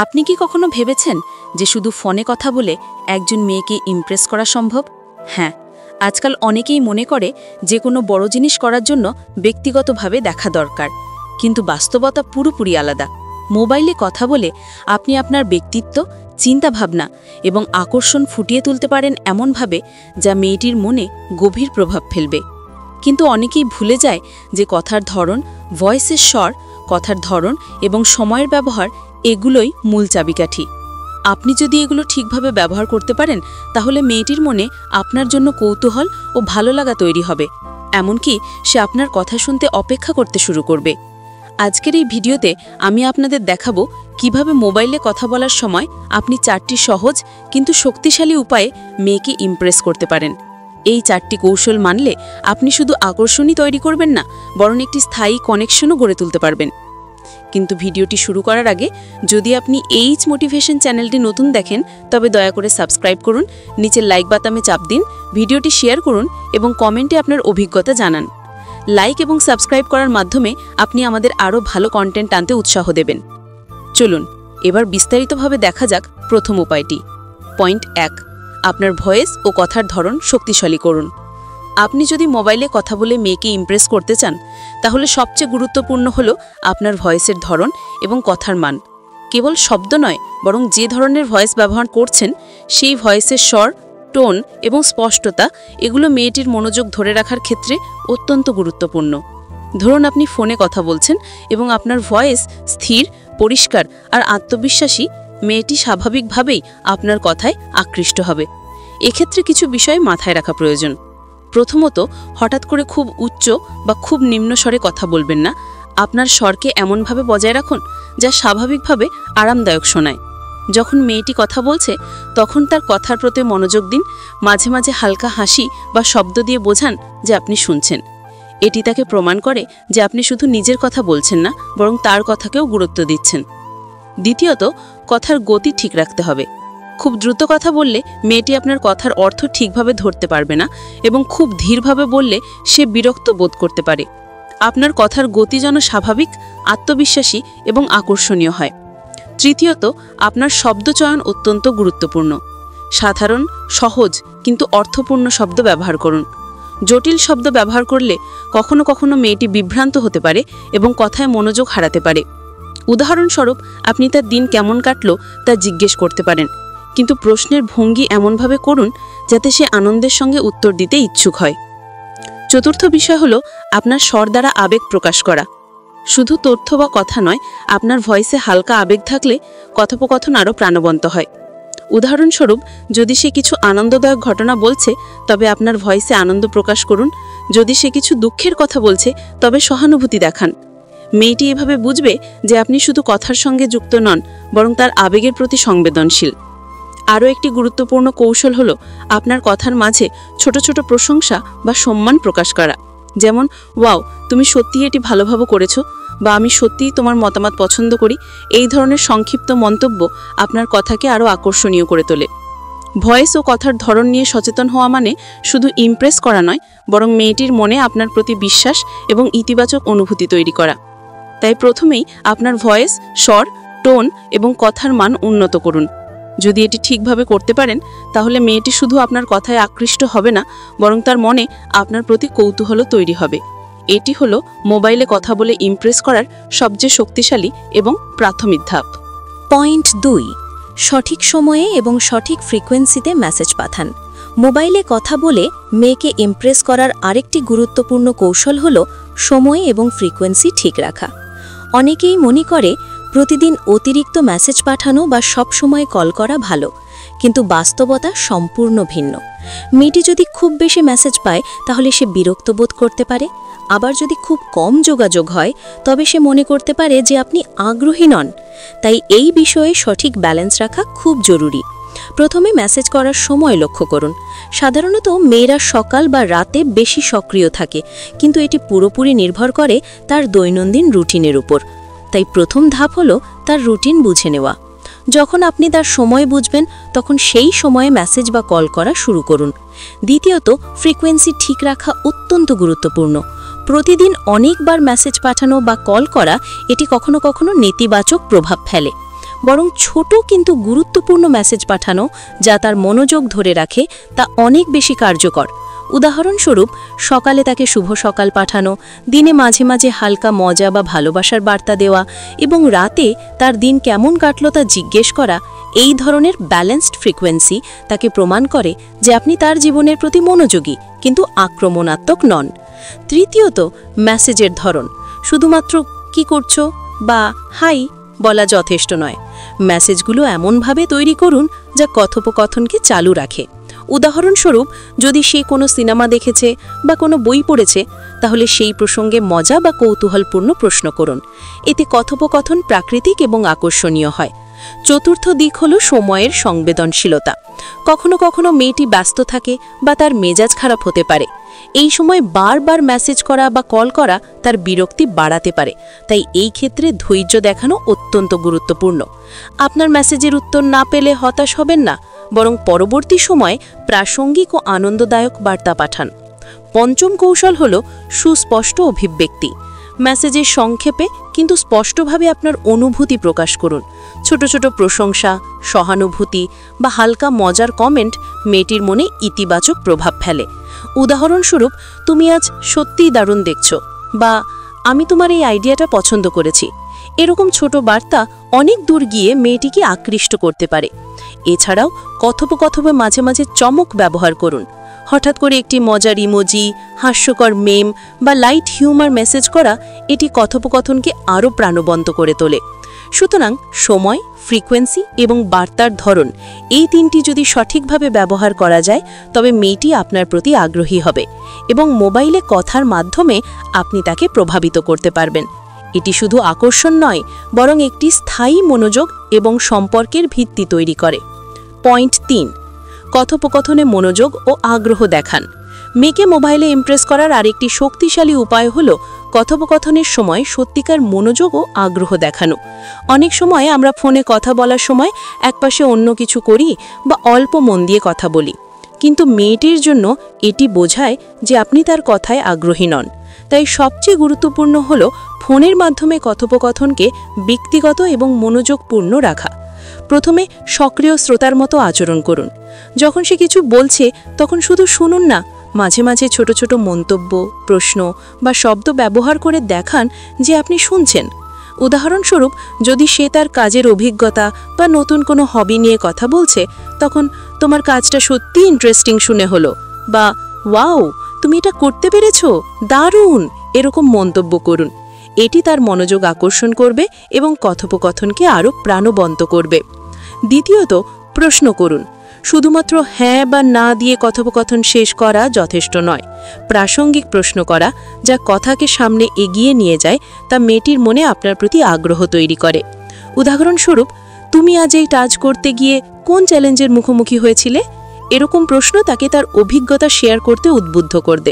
আপনি কি কখনো ভেবেছেন যে শুধু ফোনে কথা বলে একজন মেয়েকে ইমপ্রেস করা সম্ভব? হ্যাঁ, আজকাল অনেকেই মনে করে যে কোনো বড় জিনিস করার জন্য ব্যক্তিগতভাবে দেখা দরকার, কিন্তু বাস্তবতা পুরোপুরি আলাদা। মোবাইলে কথা বলে আপনি আপনার ব্যক্তিত্ব, চিন্তাভাবনা এবং আকর্ষণ ফুটিয়ে তুলতে পারেন এমনভাবে যা মেয়েটির মনে গভীর প্রভাব ফেলবে। কিন্তু অনেকেই ভুলে যায় যে কথার ধরন, ভয়েসের স্বর, কথার ধরন এবং সময়ের ব্যবহার এগুলোই মূল চাবিকাঠি। আপনি যদি এগুলো ঠিকভাবে ব্যবহার করতে পারেন, তাহলে মেয়েটির মনে আপনার জন্য কৌতূহল ও ভালো লাগা তৈরি হবে, এমনকি সে আপনার কথা শুনতে অপেক্ষা করতে শুরু করবে। আজকের এই ভিডিওতে আমি আপনাদের দেখাবো কিভাবে মোবাইলে কথা বলার সময় আপনি 4টি সহজ কিন্তু শক্তিশালী উপায়ে মেয়েকে ইমপ্রেস করতে পারেন। এই 4টি কৌশল মানলে আপনি শুধু আকর্ষণই তৈরি করবেন না, বরং একটি স্থায়ী কানেকশনও গড়ে তুলতে পারবেন। কিন্তু ভিডিওটি শুরু করার আগে যদি আপনি এইচ মোটিভেশন চ্যানেলটি নতুন দেখেন, তবে দয়া করে সাবস্ক্রাইব করুন, নিচের লাইক বাটনে চাপ দিন, ভিডিওটি শেয়ার করুন এবং কমেন্টে আপনার অভিজ্ঞতা জানান। লাইক এবং সাবস্ক্রাইব করার মাধ্যমে আপনি আমাদের আরও ভালো কন্টেন্ট আনতে উৎসাহ দেবেন। চলুন এবার বিস্তারিতভাবে দেখা যাক প্রথম উপায়টি। পয়েন্ট 1, আপনার ভয়েস ও কথার ধরন শক্তিশালী করুন। আপনি যদি মোবাইলে কথা বলে মেয়েকে ইমপ্রেস করতে চান, তাহলে সবচেয়ে গুরুত্বপূর্ণ হলো আপনার ভয়েসের ধরন এবং কথার মান। কেবল শব্দ নয়, বরং যে ধরনের ভয়েস ব্যবহার করছেন সেই ভয়েসের স্বর, টোন এবং স্পষ্টতা, এগুলো মেয়েটির মনোযোগ ধরে রাখার ক্ষেত্রে অত্যন্ত গুরুত্বপূর্ণ। ধরুন আপনি ফোনে কথা বলছেন এবং আপনার ভয়েস স্থির, পরিষ্কার আর আত্মবিশ্বাসী, মেয়েটি স্বাভাবিকভাবেই আপনার কথায় আকৃষ্ট হবে। এক্ষেত্রে কিছু বিষয় মাথায় রাখা প্রয়োজন। প্রথমত, হঠাৎ করে খুব উচ্চ বা খুব নিম্ন স্বরে কথা বলবেন না। আপনার স্বরকে এমনভাবে বজায় রাখুন যা স্বাভাবিকভাবে আরামদায়ক শোনায়। যখন মেয়েটি কথা বলছে, তখন তার কথার প্রতি মনোযোগ দিন। মাঝে মাঝে হালকা হাসি বা শব্দ দিয়ে বোঝান যে আপনি শুনছেন। এটি তাকে প্রমাণ করে যে আপনি শুধু নিজের কথা বলছেন না, বরং তার কথাকেও গুরুত্ব দিচ্ছেন। দ্বিতীয়ত, কথার গতি ঠিক রাখতে হবে। খুব দ্রুত কথা বললে মেয়েটি আপনার কথার অর্থ ঠিকভাবে ধরতে পারবে না এবং খুব ধীরভাবে বললে সে বিরক্ত বোধ করতে পারে। আপনার কথার গতি যেন স্বাভাবিক, আত্মবিশ্বাসী এবং আকর্ষণীয় হয়। তৃতীয়ত, আপনার শব্দচয়ন অত্যন্ত গুরুত্বপূর্ণ। সাধারণ, সহজ কিন্তু অর্থপূর্ণ শব্দ ব্যবহার করুন। জটিল শব্দ ব্যবহার করলে কখনো কখনো মেয়েটি বিভ্রান্ত হতে পারে এবং কথায় মনোযোগ হারাতে পারে। উদাহরণস্বরূপ, আপনি তার দিন কেমন কাটলো তা জিজ্ঞেস করতে পারেন, কিন্তু প্রশ্নের ভঙ্গি এমনভাবে করুন যাতে সে আনন্দের সঙ্গে উত্তর দিতে ইচ্ছুক হয়। চতুর্থ বিষয় হলো আপনার স্বর দ্বারা আবেগ প্রকাশ করা। শুধু তথ্য বা কথা নয়, আপনার ভয়েসে হালকা আবেগ থাকলে কথোপকথন আরও প্রাণবন্ত হয়। উদাহরণস্বরূপ, যদি সে কিছু আনন্দদায়ক ঘটনা বলছে, তবে আপনার ভয়েসে আনন্দ প্রকাশ করুন। যদি সে কিছু দুঃখের কথা বলছে, তবে সহানুভূতি দেখান। মেয়েটি এভাবে বুঝবে যে আপনি শুধু কথার সঙ্গে যুক্ত নন, বরং তার আবেগের প্রতি সংবেদনশীল। আরও একটি গুরুত্বপূর্ণ কৌশল হলো আপনার কথার মাঝে ছোট ছোট প্রশংসা বা সম্মান প্রকাশ করা। যেমন, ওয়াও, তুমি সত্যিই এটি ভালোভাবে করেছো, বা আমি সত্যিই তোমার মতামত পছন্দ করি। এই ধরনের সংক্ষিপ্ত মন্তব্য আপনার কথাকে আরও আকর্ষণীয় করে তোলে। ভয়েস ও কথার ধরন নিয়ে সচেতন হওয়া মানে শুধু ইমপ্রেস করা নয়, বরং মেয়েটির মনে আপনার প্রতি বিশ্বাস এবং ইতিবাচক অনুভূতি তৈরি করা। তাই প্রথমেই আপনার ভয়েস, স্বর, টোন এবং কথার মান উন্নত করুন। যদি এটি ঠিকভাবে করতে পারেন, তাহলে মেয়েটি শুধু আপনার কথায় আকৃষ্ট হবে না, বরং তার মনে আপনার প্রতি কৌতূহল তৈরি হবে। এটি হলো মোবাইলে কথা বলে ইমপ্রেস করার সবচেয়ে শক্তিশালী এবং প্রাথমিক ধাপ। পয়েন্ট 2, সঠিক সময়ে এবং সঠিক ফ্রিকোয়েন্সিতে মেসেজ পাঠান। মোবাইলে কথা বলে মেয়েকে ইমপ্রেস করার আরেকটি গুরুত্বপূর্ণ কৌশল হল সময় এবং ফ্রিকোয়েন্সি ঠিক রাখা। অনেকেই মনে করে প্রতিদিন অতিরিক্ত মেসেজ পাঠানো বা সব সময় কল করা ভালো, কিন্তু বাস্তবতা সম্পূর্ণ ভিন্ন। মেয়েটি যদি খুব বেশি মেসেজ পায়, তাহলে সে বিরক্ত বোধ করতে পারে। আবার যদি খুব কম যোগাযোগ হয়, তবে সে মনে করতে পারে যে আপনি আগ্রহী নন। তাই এই বিষয়ে সঠিক ব্যালেন্স রাখা খুব জরুরি। প্রথমে মেসেজ করার সময় লক্ষ্য করুন। সাধারণত মেয়েরা সকাল বা রাতে বেশি সক্রিয় থাকে, কিন্তু এটি পুরোপুরি নির্ভর করে তার দৈনন্দিন রুটিনের উপর। তাই প্রথম ধাপ হলো তার রুটিন বুঝে নেওয়া। যখন আপনি তার সময় বুঝবেন, তখন সেই সময়ে মেসেজ বা কল করা শুরু করুন। দ্বিতীয়ত, ফ্রিকোয়েন্সি ঠিক রাখা অত্যন্ত গুরুত্বপূর্ণ। প্রতিদিন অনেকবার মেসেজ পাঠানো বা কল করা এটি কখনো কখনো নেতিবাচক প্রভাব ফেলে। বরং ছোট কিন্তু গুরুত্বপূর্ণ মেসেজ পাঠানো যা তার মনোযোগ ধরে রাখে তা অনেক বেশি কার্যকর। উদাহরণস্বরূপ, সকালে তাকে শুভ সকাল পাঠানো, দিনে মাঝে মাঝে হালকা মজা বা ভালোবাসার বার্তা দেওয়া এবং রাতে তার দিন কেমন কাটল তা জিজ্ঞেস করা। এই ধরনের ব্যালেন্সড ফ্রিকোয়েন্সি তাকে প্রমাণ করে যে আপনি তার জীবনের প্রতি মনোযোগী কিন্তু আক্রমণাত্মক নন। তৃতীয়ত, মেসেজের ধরন। শুধুমাত্র কি করছো বা হাই বলা যথেষ্ট নয়। মেসেজগুলো এমনভাবে তৈরি করুন যা কথোপকথনকে চালু রাখে। উদাহরণস্বরূপ, যদি সে কোনো সিনেমা দেখেছে বা কোনো বই পড়েছে, তাহলে সেই প্রসঙ্গে মজা বা কৌতূহলপূর্ণ প্রশ্ন করুন। এতে কথোপকথন প্রাকৃতিক এবং আকর্ষণীয় হয়। চতুর্থ দিক হল সময়ের সংবেদনশীলতা। কখনো কখনো মেয়েটি ব্যস্ত থাকে বা তার মেজাজ খারাপ হতে পারে। এই সময় বারবার মেসেজ করা বা কল করা তার বিরক্তি বাড়াতে পারে। তাই এই ক্ষেত্রে ধৈর্য দেখানো অত্যন্ত গুরুত্বপূর্ণ। আপনার মেসেজের উত্তর না পেলে হতাশ হবেন না, বরং পরবর্তী সময়ে প্রাসঙ্গিক ও আনন্দদায়ক বার্তা পাঠান। পঞ্চম কৌশল হল সুস্পষ্ট অভিব্যক্তি। মেসেজের সংক্ষেপে কিন্তু স্পষ্টভাবে আপনার অনুভূতি প্রকাশ করুন। ছোট ছোট প্রশংসা, সহানুভূতি বা হালকা মজার কমেন্ট মেয়েটির মনে ইতিবাচক প্রভাব ফেলে। উদাহরণস্বরূপ, তুমি আজ সত্যিই দারুণ দেখছো, বা আমি তোমার এই আইডিয়াটা পছন্দ করেছি। এরকম ছোট বার্তা অনেক দূর গিয়ে মেয়েটিকে আকৃষ্ট করতে পারে। এছাড়াও কথোপকথনে মাঝে মাঝে চমক ব্যবহার করুন। হঠাৎ করে একটি মজার ইমোজি, হাস্যকর মেম বা লাইট হিউমার মেসেজ করা এটি কথোপকথনকে আরও প্রাণবন্ত করে তোলে। সুতরাং সময়, ফ্রিকোয়েন্সি এবং বার্তার ধরন এই তিনটি যদি সঠিকভাবে ব্যবহার করা যায়, তবে মেয়েটি আপনার প্রতি আগ্রহী হবে এবং মোবাইলে কথার মাধ্যমে আপনি তাকে প্রভাবিত করতে পারবেন। এটি শুধু আকর্ষণ নয়, বরং একটি স্থায়ী মনোযোগ এবং সম্পর্কের ভিত্তি তৈরি করে। পয়েন্ট 3, কথোপকথনে মনোযোগ ও আগ্রহ দেখান। মেয়েকে মোবাইলে ইমপ্রেস করার আরেকটি শক্তিশালী উপায় হল কথোপকথনের সময় সত্যিকার মনোযোগ ও আগ্রহ দেখানো। অনেক সময় আমরা ফোনে কথা বলার সময় একপাশে অন্য কিছু করি বা অল্প মন দিয়ে কথা বলি, কিন্তু মেয়েটির জন্য এটি বোঝায় যে আপনি তার কথায় আগ্রহী নন। তাই সবচেয়ে গুরুত্বপূর্ণ হল ফোনের মাধ্যমে কথোপকথনকে ব্যক্তিগত এবং মনোযোগপূর্ণ রাখা। প্রথমে সক্রিয় শ্রোতার মতো আচরণ করুন। যখন সে কিছু বলছে তখন শুধু শুনুন না, মাঝে মাঝে ছোট ছোট মন্তব্য, প্রশ্ন বা শব্দ ব্যবহার করে দেখান যে আপনি শুনছেন। উদাহরণস্বরূপ, যদি সে তার কাজের অভিজ্ঞতা বা নতুন কোনো হবি নিয়ে কথা বলছে, তখন তোমার কাজটা সত্যি ইন্টারেস্টিং শুনে হলো, বা ওয়াও তুমি এটা করতে পেরেছো, দারুণ, এরকম মন্তব্য করুন। এটি তার মনোযোগ আকর্ষণ করবে এবং কথোপকথনকে আরও প্রাণবন্ত করবে। দ্বিতীয়ত, প্রশ্ন করুন। শুধুমাত্র হ্যাঁ বা না দিয়ে কথোপকথন শেষ করা যথেষ্ট নয়। প্রাসঙ্গিক প্রশ্ন করা, যা কথাকে সামনে এগিয়ে নিয়ে যায়, তা মেয়েটির মনে আপনার প্রতি আগ্রহ তৈরি করে। উদাহরণস্বরূপ, তুমি আজ এই কাজ করতে গিয়ে কোন চ্যালেঞ্জের মুখোমুখি হয়েছিলে? এরকম প্রশ্ন তাকে তার অভিজ্ঞতা শেয়ার করতে উদ্বুদ্ধ করবে।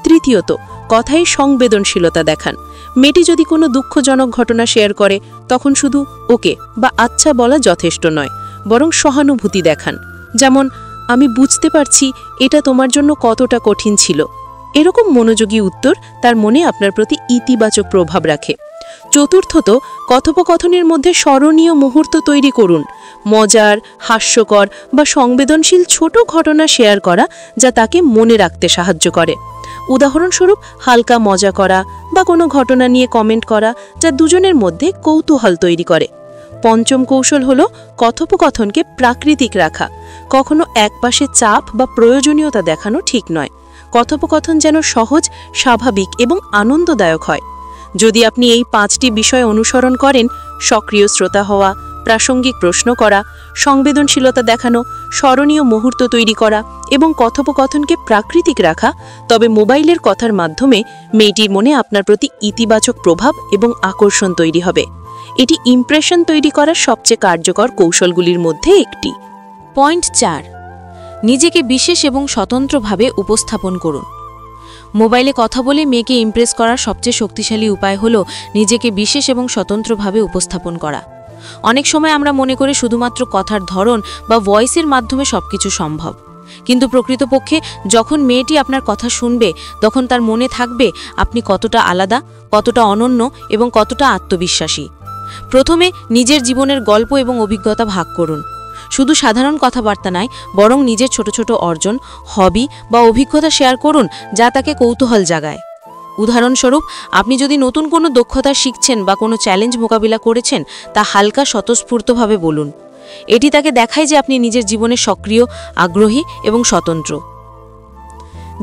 তৃতীয়ত, কথায় সংবেদনশীলতা দেখান। মেয়েটি যদি কোনো দুঃখজনক ঘটনা শেয়ার করে, তখন শুধু ওকে বা আচ্ছা বলা যথেষ্ট নয়, বরং সহানুভূতি দেখান। যেমন, আমি বুঝতে পারছি এটা তোমার জন্য কতটা কঠিন ছিল। এরকম মনোযোগী উত্তর তার মনে আপনার প্রতি ইতিবাচক প্রভাব রাখে। চতুর্থত, কথোপকথনের মধ্যে স্মরণীয় মুহূর্ত তৈরি করুন। মজার, হাস্যকর বা সংবেদনশীল ছোট ঘটনা শেয়ার করা, যা তাকে মনে রাখতে সাহায্য করে। উদাহরণস্বরূপ, হালকা মজা করা বা কোনো ঘটনা নিয়ে কমেন্ট করা, যা দুজনের মধ্যে কৌতূহল তৈরি করে। পঞ্চম কৌশল হল কথোপকথনকে প্রাকৃতিক রাখা। কখনো একপাশে চাপ বা প্রয়োজনীয়তা দেখানো ঠিক নয়। কথোপকথন যেন সহজ, স্বাভাবিক এবং আনন্দদায়ক হয়। যদি আপনি এই 5টি বিষয় অনুসরণ করেন, সক্রিয় শ্রোতা হওয়া, প্রাসঙ্গিক প্রশ্ন করা, সংবেদনশীলতা দেখানো, স্মরণীয় মুহূর্ত তৈরি করা এবং কথোপকথনকে প্রাকৃতিক রাখা, তবে মোবাইলের কথার মাধ্যমে মেয়েটির মনে আপনার প্রতি ইতিবাচক প্রভাব এবং আকর্ষণ তৈরি হবে। এটি ইমপ্রেশন তৈরি করার সবচেয়ে কার্যকর কৌশলগুলির মধ্যে একটি। পয়েন্ট 4, নিজেকে বিশেষ এবং স্বতন্ত্রভাবে উপস্থাপন করুন। মোবাইলে কথা বলে মেয়েকে ইমপ্রেস করার সবচেয়ে শক্তিশালী উপায় হল নিজেকে বিশেষ এবং স্বতন্ত্রভাবে উপস্থাপন করা। অনেক সময় আমরা মনে করি শুধুমাত্র কথার ধরন বা ভয়েসের মাধ্যমে সবকিছু সম্ভব, কিন্তু প্রকৃতপক্ষে যখন মেয়েটি আপনার কথা শুনবে, তখন তার মনে থাকবে আপনি কতটা আলাদা, কতটা অনন্য এবং কতটা আত্মবিশ্বাসী। প্রথমে নিজের জীবনের গল্প এবং অভিজ্ঞতা ভাগ করুন। শুধু সাধারণ কথাবার্তা নয়, বরং নিজের ছোট ছোট অর্জন, হবি বা অভিজ্ঞতা শেয়ার করুন যা তাকে কৌতূহল জাগায়। উদাহরণস্বরূপ, আপনি যদি নতুন কোনো দক্ষতা শিখছেন বা কোনো চ্যালেঞ্জ মোকাবিলা করেছেন, তা হালকা স্বতঃস্ফূর্তভাবে বলুন। এটি তাকে দেখায় যে আপনি নিজের জীবনে সক্রিয়, আগ্রহী এবং স্বতন্ত্র।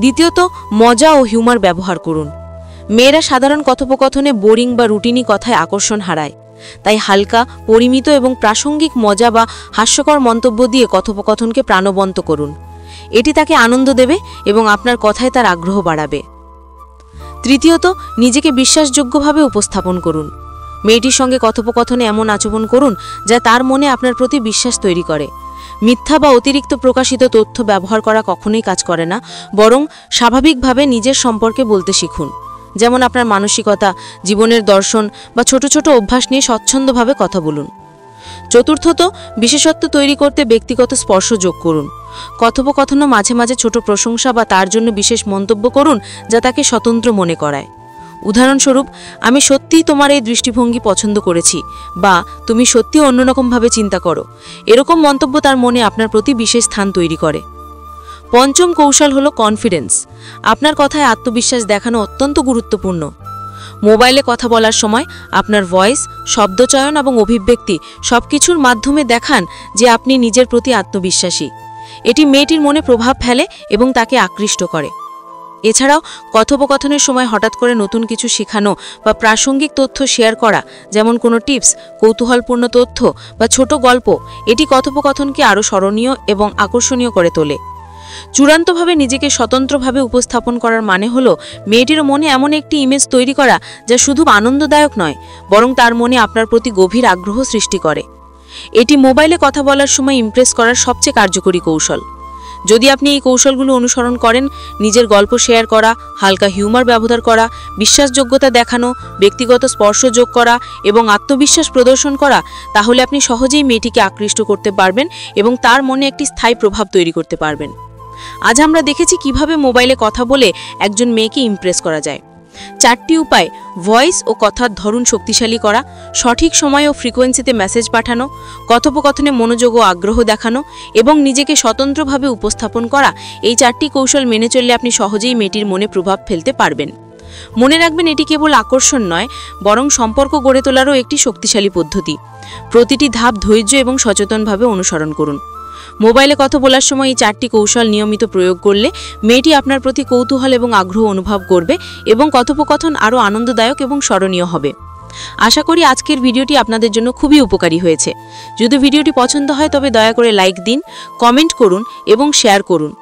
দ্বিতীয়ত, মজা ও হিউমার ব্যবহার করুন। মেয়েরা সাধারণ কথোপকথনে বোরিং বা রুটিনি কথায় আকর্ষণ হারায়। তাই হালকা, পরিমিত এবং প্রাসঙ্গিক মজা বা হাস্যকর মন্তব্য দিয়ে কথোপকথনকে প্রাণবন্ত করুন। এটি তাকে আনন্দ দেবে এবং আপনার কথায় তার আগ্রহ বাড়াবে। তৃতীয়ত, নিজেকে বিশ্বাসযোগ্যভাবে উপস্থাপন করুন। মেয়েটির সঙ্গে কথোপকথনে এমন আচরণ করুন যা তার মনে আপনার প্রতি বিশ্বাস তৈরি করে। মিথ্যা বা অতিরিক্ত প্রকাশিত তথ্য ব্যবহার করা কখনোই কাজ করে না, বরং স্বাভাবিকভাবে নিজের সম্পর্কে বলতে শিখুন। যেমন আপনার মানসিকতা, জীবনের দর্শন বা ছোট ছোট অভ্যাস নিয়ে স্বচ্ছন্দভাবে কথা বলুন। চতুর্থত, বিশেষত্ব তৈরি করতে ব্যক্তিগত স্পর্শ যোগ করুন। কথোপকথনও মাঝে মাঝে ছোট প্রশংসা বা তার জন্য বিশেষ মন্তব্য করুন যা তাকে স্বতন্ত্র মনে করায়। উদাহরণস্বরূপ, আমি সত্যিই তোমার এই দৃষ্টিভঙ্গি পছন্দ করেছি, বা তুমি সত্যিই অন্যরকমভাবে চিন্তা করো। এরকম মন্তব্য তার মনে আপনার প্রতি বিশেষ স্থান তৈরি করে। পঞ্চম কৌশল হলো কনফিডেন্স। আপনার কথায় আত্মবিশ্বাস দেখানো অত্যন্ত গুরুত্বপূর্ণ। মোবাইলে কথা বলার সময় আপনার ভয়েস, শব্দচয়ন এবং অভিব্যক্তি সবকিছুর মাধ্যমে দেখান যে আপনি নিজের প্রতি আত্মবিশ্বাসী। এটি মেয়েটির মনে প্রভাব ফেলে এবং তাকে আকৃষ্ট করে। এছাড়াও কথোপকথনের সময় হঠাৎ করে নতুন কিছু শেখানো বা প্রাসঙ্গিক তথ্য শেয়ার করা, যেমন কোনো টিপস, কৌতূহলপূর্ণ তথ্য বা ছোট গল্প, এটি কথোপকথনকে আরও স্মরণীয় এবং আকর্ষণীয় করে তোলে। চূড়ান্তভাবে নিজেকে স্বতন্ত্রভাবে উপস্থাপন করার মানে হলো মেয়েটির মনে এমন একটি ইমেজ তৈরি করা যা শুধু আনন্দদায়ক নয়, বরং তার মনে আপনার প্রতি গভীর আগ্রহ সৃষ্টি করে। এটি মোবাইলে কথা বলার সময় ইমপ্রেস করার সবচেয়ে কার্যকরী কৌশল। যদি আপনি এই কৌশলগুলো অনুসরণ করেন, নিজের গল্প শেয়ার করা, হালকা হিউমার ব্যবহার করা, বিশ্বাসযোগ্যতা দেখানো, ব্যক্তিগত স্পর্শ যোগ করা এবং আত্মবিশ্বাস প্রদর্শন করা, তাহলে আপনি সহজেই মেয়েটিকে আকৃষ্ট করতে পারবেন এবং তার মনে একটি স্থায়ী প্রভাব তৈরি করতে পারবেন। আজ আমরা দেখেছি কিভাবে মোবাইলে কথা বলে একজন মেয়েকে ইমপ্রেস করা যায়। 4টি উপায়: ভয়েস ও কথার ধরন শক্তিশালী করা, সঠিক সময় ও ফ্রিকোয়েন্সিতে মেসেজ পাঠানো, কথোপকথনে মনোযোগ ও আগ্রহ দেখানো এবং নিজেকে স্বতন্ত্রভাবে উপস্থাপন করা। এই 4টি কৌশল মেনে চললে আপনি সহজেই মেয়েটির মনে প্রভাব ফেলতে পারবেন। মনে রাখবেন, এটি কেবল আকর্ষণ নয়, বরং সম্পর্ক গড়ে তোলারও একটি শক্তিশালী পদ্ধতি। প্রতিটি ধাপ ধৈর্য এবং সচেতনভাবে অনুসরণ করুন। মোবাইলে কথা বলার সময় এই 4টি কৌশল নিয়মিত প্রয়োগ করলে মেয়েটি আপনার প্রতি কৌতূহল এবং আগ্রহ অনুভব করবে এবং কথোপকথন আরও আনন্দদায়ক এবং স্মরণীয় হবে। আশা করি আজকের ভিডিওটি আপনাদের জন্য খুবই উপকারী হয়েছে। যদি ভিডিওটি পছন্দ হয় তবে দয়া করে লাইক দিন, কমেন্ট করুন এবং শেয়ার করুন।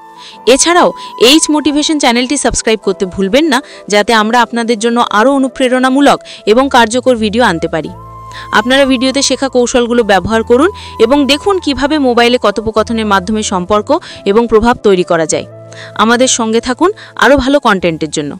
এছাড়াও এইচ মোটিভেশন চ্যানেলটি সাবস্ক্রাইব করতে ভুলবেন না, যাতে আমরা আপনাদের জন্য আরও অনুপ্রেরণামূলক এবং কার্যকর ভিডিও আনতে পারি। আপনারা ভিডিওতে শেখা কৌশলগুলো ব্যবহার করুন এবং দেখুন কিভাবে মোবাইলে কথোপকথনের মাধ্যমে সম্পর্ক এবং প্রভাব তৈরি করা যায়। আমাদের সঙ্গে থাকুন আরও ভালো কন্টেন্টের জন্য।